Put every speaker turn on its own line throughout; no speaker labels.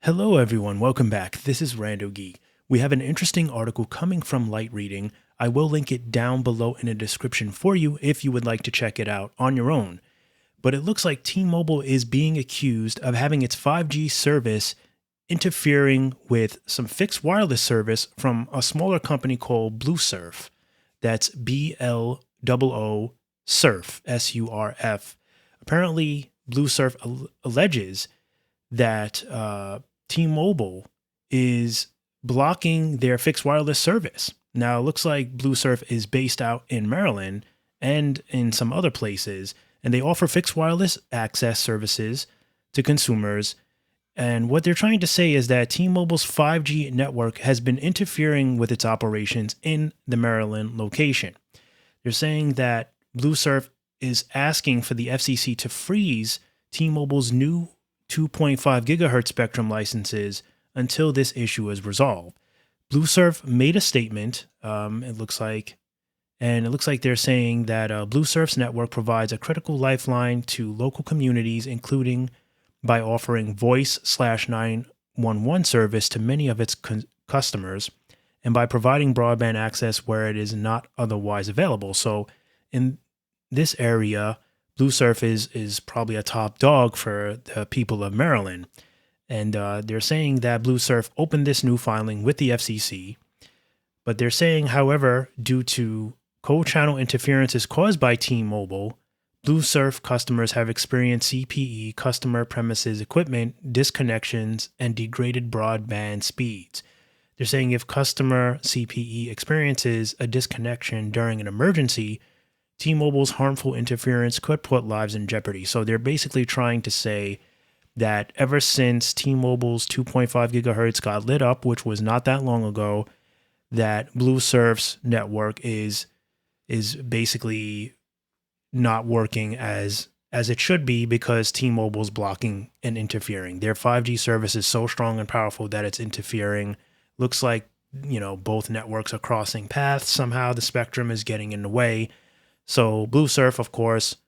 Hello everyone, welcome back. This is RandoGEEK. We have an interesting article coming from Light Reading. I will link it down below in the description for you if you would like to check it out on your own. But it looks like T-Mobile is being accused of having its 5G service interfering with some fixed wireless service from a smaller company called BlueSurf. That's BLOO Surf, S-U-R-F. Apparently, BlueSurf alleges that T-Mobile is blocking their fixed wireless service. Now, it looks like BlueSurf is based out in Maryland and in some other places, and they offer fixed wireless access services to consumers. And what they're trying to say is that T-Mobile's 5G network has been interfering with its operations in the Maryland location. They're saying that BlueSurf is asking for the FCC to freeze T-Mobile's new 2.5 gigahertz spectrum licenses until this issue is resolved. BlueSurf made a statement, it looks like they're saying that BlueSurf's network provides a critical lifeline to local communities, including by offering voice/911 service to many of its customers, and by providing broadband access where it is not otherwise available. So in this area, BlueSurf is probably a top dog for the people of Maryland. And they're saying that BlueSurf opened this new filing with the FCC. But they're saying, however, due to co-channel interferences caused by T-Mobile, BlueSurf customers have experienced CPE, customer premises equipment, disconnections, and degraded broadband speeds. They're saying if customer CPE experiences a disconnection during an emergency, T-Mobile's harmful interference could put lives in jeopardy. So they're basically trying to say that ever since T-Mobile's 2.5 gigahertz got lit up, which was not that long ago, that BlueSurf's network is basically not working as it should be because T-Mobile's blocking and interfering. Their 5G service is so strong and powerful that it's interfering. Looks like, both networks are crossing paths. Somehow the spectrum is getting in the way. So BlueSurf, of course,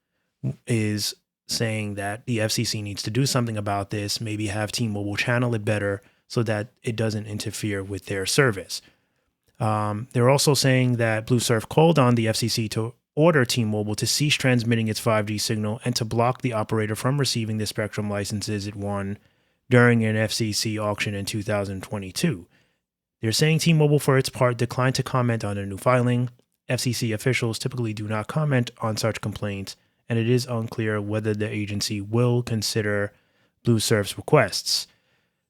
is saying that the FCC needs to do something about this, maybe have T-Mobile channel it better so that it doesn't interfere with their service. They're also saying that BlueSurf called on the FCC to order T-Mobile to cease transmitting its 5G signal and to block the operator from receiving the spectrum licenses it won during an FCC auction in 2022. They're saying T-Mobile, for its part, declined to comment on a new filing. FCC officials typically do not comment on such complaints, and it is unclear whether the agency will consider BlueSurf's requests.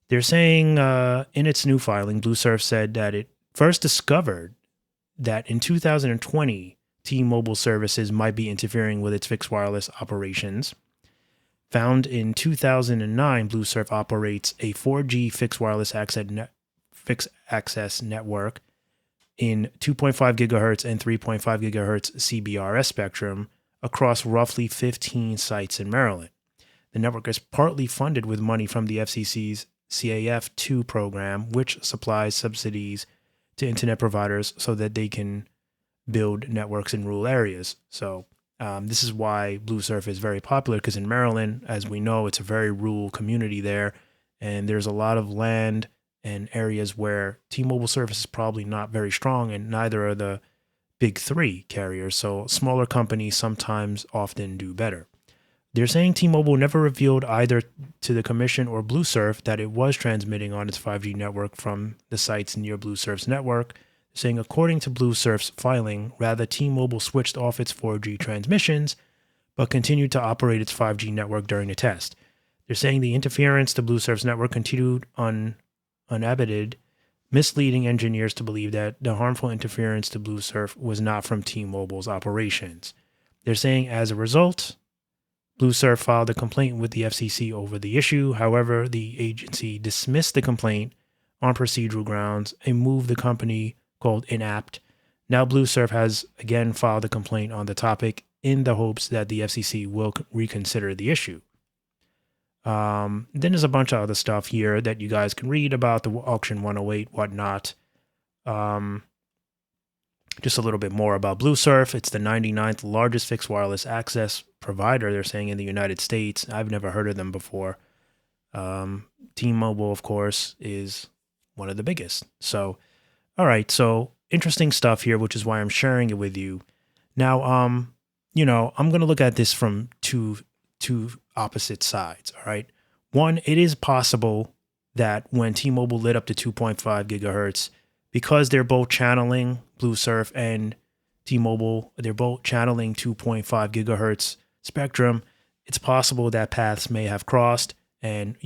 They're saying in its new filing, BlueSurf said that it first discovered that in 2020, T-Mobile services might be interfering with its fixed wireless operations. Found in 2009, BlueSurf operates a 4G fixed wireless access network in 2.5 gigahertz and 3.5 gigahertz CBRS spectrum across roughly 15 sites in Maryland. The network is partly funded with money from the FCC's CAF2 program, which supplies subsidies to internet providers so that they can build networks in rural areas. So this is why BlueSurf is very popular, because in Maryland, as we know, it's a very rural community there, and there's a lot of land and areas where T-Mobile service is probably not very strong, and neither are the big three carriers. So smaller companies sometimes often do better. They're saying T-Mobile never revealed either to the commission or BlueSurf that it was transmitting on its 5G network from the sites near BlueSurf's network, saying according to BlueSurf's filing, rather T-Mobile switched off its 4G transmissions, but continued to operate its 5G network during the test. They're saying the interference to BlueSurf's network continued unabated, misleading engineers to believe that the harmful interference to BlueSurf was not from T-Mobile's operations. They're saying as a result, BlueSurf filed a complaint with the FCC over the issue. However, the agency dismissed the complaint on procedural grounds and moved the company called Inapt. Now BlueSurf has again filed a complaint on the topic in the hopes that the FCC will reconsider the issue. Then there's a bunch of other stuff here that you guys can read about the auction 108, whatnot. Just a little bit more about BlueSurf. It's the 99th largest fixed wireless access provider, they're saying, in the United States. I've never heard of them before. T-Mobile, of course, is one of the biggest. So, all right, so interesting stuff here, which is why I'm sharing it with you. Now, I'm going to look at this from two opposite sides, all right? One, it is possible that when T-Mobile lit up to 2.5 gigahertz, because they're both channeling Blue Surf and T-Mobile, they're both channeling 2.5 gigahertz spectrum, it's possible that paths may have crossed, and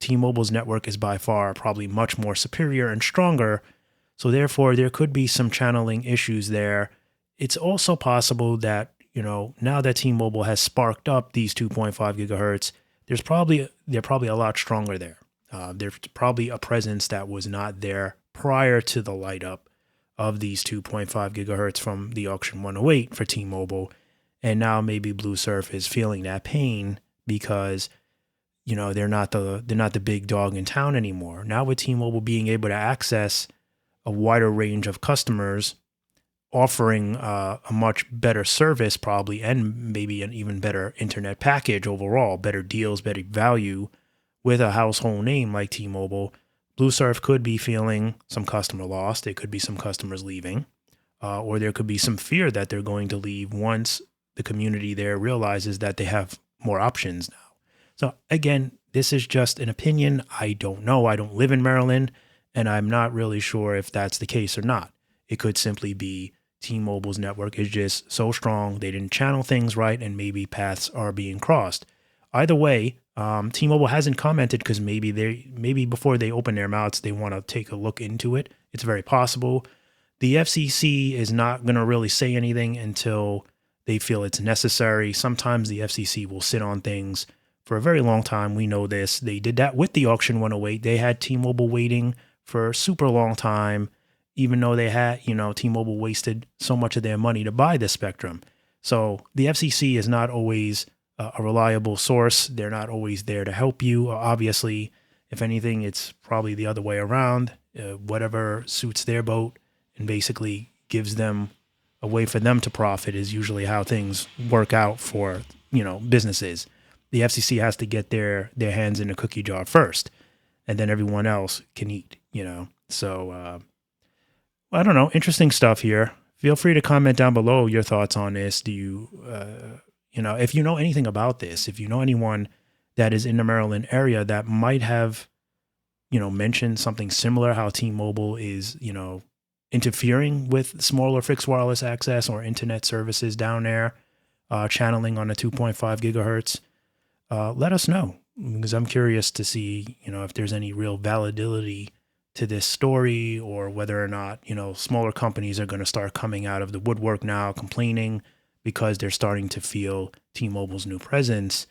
T-Mobile's network is by far probably much more superior and stronger, so therefore there could be some channeling issues there. It's also possible that now that T-Mobile has sparked up these 2.5 gigahertz, they're probably a lot stronger there. There's probably a presence that was not there prior to the light up of these 2.5 gigahertz from the auction 108 for T-Mobile, and now maybe Blue Surf is feeling that pain because they're not the big dog in town anymore. Now with T-Mobile being able to access a wider range of customers, offering a much better service probably, and maybe an even better internet package overall, better deals, better value with a household name like T-Mobile, Blue Surf could be feeling some customer loss. There could be some customers leaving, or there could be some fear that they're going to leave once the community there realizes that they have more options now. So again, this is just an opinion. I don't know. I don't live in Maryland, and I'm not really sure if that's the case or not. It could simply be T-Mobile's network is just so strong, they didn't channel things right, and maybe paths are being crossed. Either way, T-Mobile hasn't commented because maybe before they open their mouths, they want to take a look into it. It's very possible. The FCC is not going to really say anything until they feel it's necessary. Sometimes the FCC will sit on things for a very long time. We know this. They did that with the auction 108. They had T-Mobile waiting for a super long time, even though they had, T-Mobile wasted so much of their money to buy this spectrum. So the FCC is not always a reliable source. They're not always there to help you. Obviously, if anything, it's probably the other way around. Whatever suits their boat and basically gives them a way for them to profit is usually how things work out for, businesses. The FCC has to get their hands in a cookie jar first, and then everyone else can eat, So, I don't know. Interesting stuff here. Feel free to comment down below your thoughts on this. Do you, if you know anything about this, if you know anyone that is in the Maryland area that might have, mentioned something similar, how T-Mobile is, interfering with smaller fixed wireless access or internet services down there, channeling on a 2.5 gigahertz, let us know, because I'm curious to see, if there's any real validity to this story, or whether or not, smaller companies are going to start coming out of the woodwork now complaining because they're starting to feel T-Mobile's new presence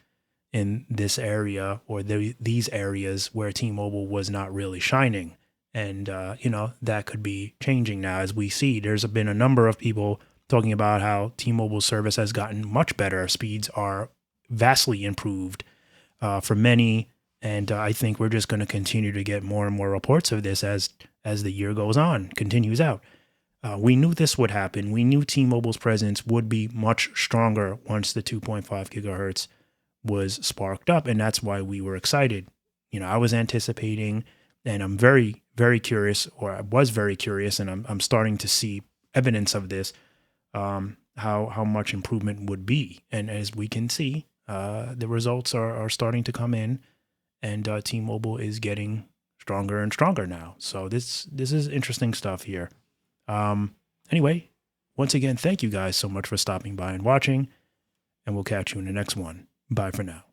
in this area, or these areas where T-Mobile was not really shining. And, that could be changing now. As we see, there's been a number of people talking about how T-Mobile's service has gotten much better. Speeds are vastly improved for many. And I think we're just going to continue to get more and more reports of this as the year goes on, continues out. We knew this would happen. We knew T-Mobile's presence would be much stronger once the 2.5 gigahertz was sparked up. And that's why we were excited. I was anticipating, and I'm very, very curious, or I was very curious, and I'm starting to see evidence of this, how much improvement would be. And as we can see, the results are starting to come in. And T-Mobile is getting stronger and stronger now. So this is interesting stuff here. Anyway, once again, thank you guys so much for stopping by and watching, and we'll catch you in the next one. Bye for now.